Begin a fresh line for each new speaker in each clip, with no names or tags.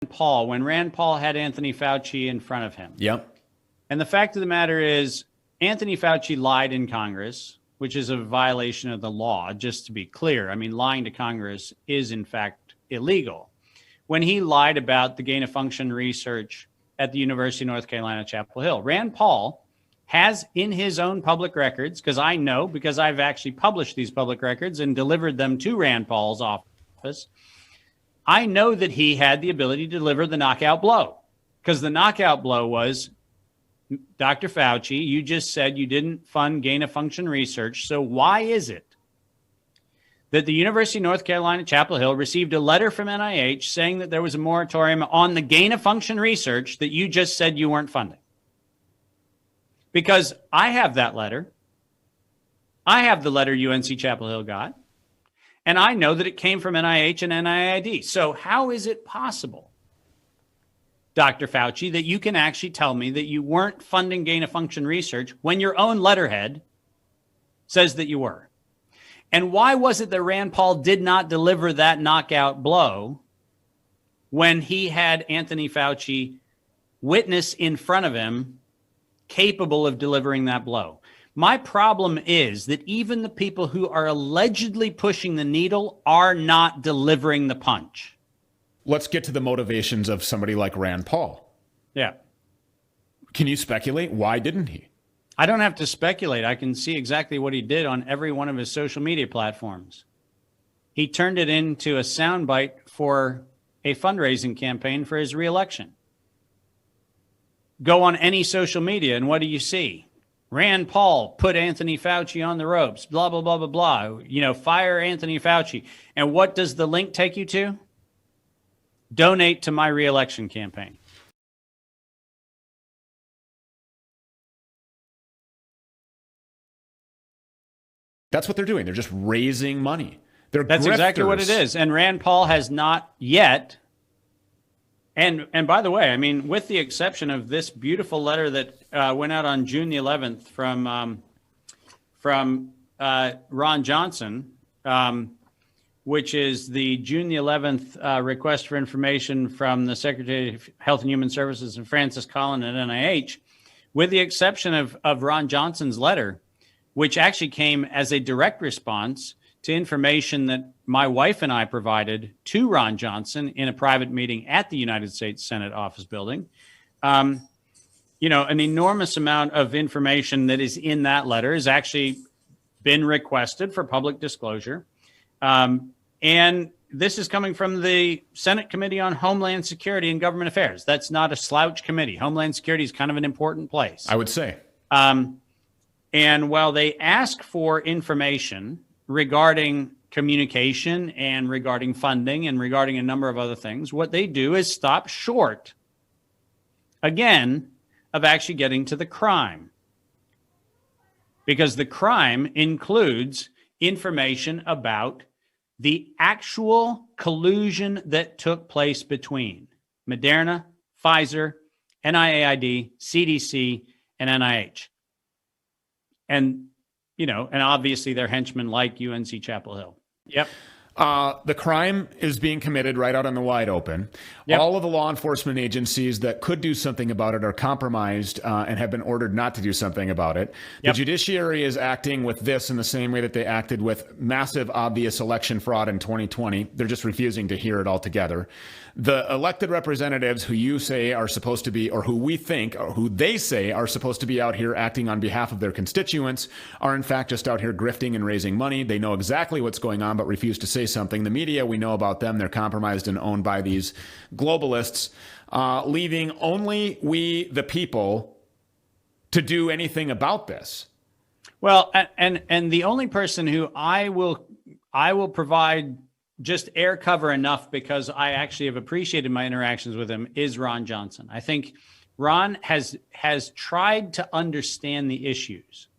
Paul, when Rand Paul had Anthony Fauci in front of him.
Yep.
And the fact of the matter is, Anthony Fauci lied in Congress, which is a violation of the law, just to be clear. I mean, lying to Congress is, in fact, illegal. When he lied about the gain-of-function research at the University of North Carolina, Chapel Hill, Rand Paul has in his own public records, because I know, because I've actually published these public records and delivered them to Rand Paul's office, I know that he had the ability to deliver the knockout blow, because the knockout blow was, Dr. Fauci, you just said you didn't fund gain-of-function research, so why is it that the University of North Carolina, Chapel Hill received a letter from NIH saying that there was a moratorium on the gain-of-function research that you just said you weren't funding? Because I have that letter. I have the letter UNC Chapel Hill got, and I know that it came from NIH and NIAID. So how is it possible, Dr. Fauci, that you can actually tell me that you weren't funding gain-of-function research when your own letterhead says that you were? And why was it that Rand Paul did not deliver that knockout blow when he had Anthony Fauci witness in front of him capable of delivering that blow? My problem is that even the people who are allegedly pushing the needle are not delivering the punch.
Let's get to the motivations of somebody like Rand Paul.
Yeah.
Can you speculate? Why didn't he?
I don't have to speculate. I can see exactly what he did on every one of his social media platforms. He turned it into a soundbite for a fundraising campaign for his reelection. Go on any social media, and what do you see? Rand Paul put Anthony Fauci on the ropes, blah, blah, blah, blah, blah. You know, fire Anthony Fauci. And what does the link take you to? Donate to my reelection campaign.
That's what they're doing. They're just raising money. That's
exactly what it is. And Rand Paul has not yet. And by the way, I mean, with the exception of this beautiful letter that went out on June the 11th from Ron Johnson, which is the June the 11th request for information from the Secretary of Health and Human Services and Francis Collin at NIH, with the exception of Ron Johnson's letter, which actually came as a direct response to information that my wife and I provided to Ron Johnson in a private meeting at the United States Senate office building. You know, an enormous amount of information that is in that letter has actually been requested for public disclosure. And this is coming from the Senate Committee on Homeland Security and Government Affairs. That's not a slouch committee. Homeland Security is kind of an important place,
I would say.
And while they ask for information regarding communication and regarding funding and regarding a number of other things, what they do is stop short, again, of actually getting to the crime. Because the crime includes information about the actual collusion that took place between Moderna, Pfizer, NIAID, CDC, and NIH. And, you know, and obviously they're henchmen like UNC Chapel Hill. Yep.
The crime is being committed right out in the wide open.
Yep.
All of the law enforcement agencies that could do something about it are compromised and have been ordered not to do something about it.
Yep.
The judiciary is acting with this in the same way that they acted with massive, obvious election fraud in 2020. They're just refusing to hear it altogether. The elected representatives who you say are supposed to be, or who we think, or who they say are supposed to be out here acting on behalf of their constituents, are in fact just out here grifting and raising money. They know exactly what's going on, but refuse to say something. The media, we know about them. They're compromised and owned by these globalists, leaving only we, the people, to do anything about this.
Well, and the only person who I will provide just air cover enough, because I actually have appreciated my interactions with him, is Ron Johnson. I think Ron has tried to understand the issues.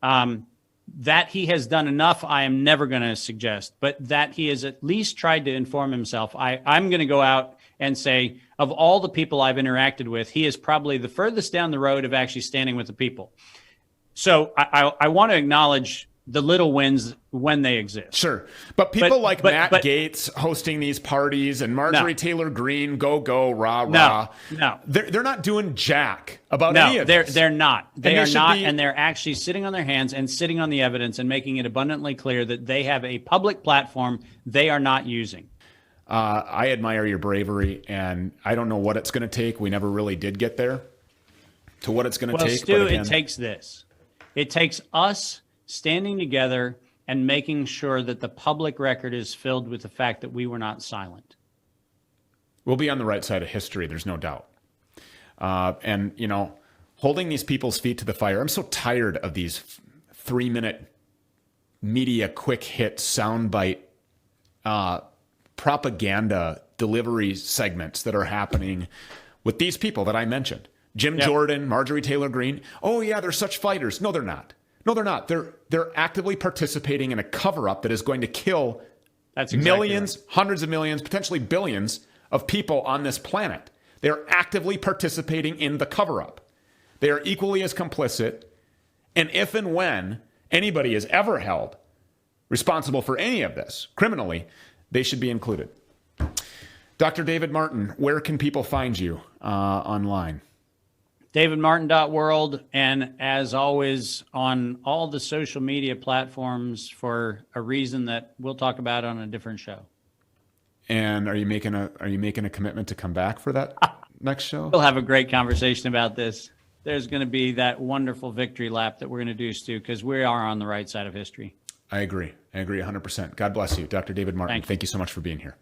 That he has done enough, I am never going to suggest, but that he has at least tried to inform himself. I'm going to go out and say, of all the people I've interacted with, he is probably the furthest down the road of actually standing with the people. So I want to acknowledge the little wins when they exist.
Sure. But people like Matt
but
Gaetz hosting these parties and Marjorie Taylor Greene, go, rah,
no,
rah. They're not doing jack about any of this.
They're not. They are not,
be...
and they're actually sitting on their hands and sitting on the evidence and making it abundantly clear that they have a public platform they are not using.
I admire your bravery, and I don't know what it's going to take. We never really did get there to what it's going to take.
Stu, it takes this. It takes us standing together and making sure that the public record is filled with the fact that we were not silent.
We'll be on the right side of history, there's no doubt. And, you know, holding these people's feet to the fire. I'm so tired of these 3-minute media quick hit soundbite propaganda delivery segments that are happening with these people that I mentioned. Jim Jordan, Marjorie Taylor Greene. Oh, yeah, they're such fighters. No, they're not. No, they're not. They're actively participating in a cover-up that is going to kill millions, hundreds of millions, potentially billions of people on this planet. They're actively participating in the cover-up. They are equally as complicit. And if and when anybody is ever held responsible for any of this criminally, they should be included. Dr. David Martin, where can people find you online?
DavidMartin.world, and as always, on all the social media platforms for a reason that we'll talk about on a different show.
And are you making a commitment to come back for that next show?
We'll have a great conversation about this. There's going to be that wonderful victory lap that we're going to do, Stu, because we are on the right side of history.
I agree 100%. God bless you, Dr. David Martin. Thank you so much for being here.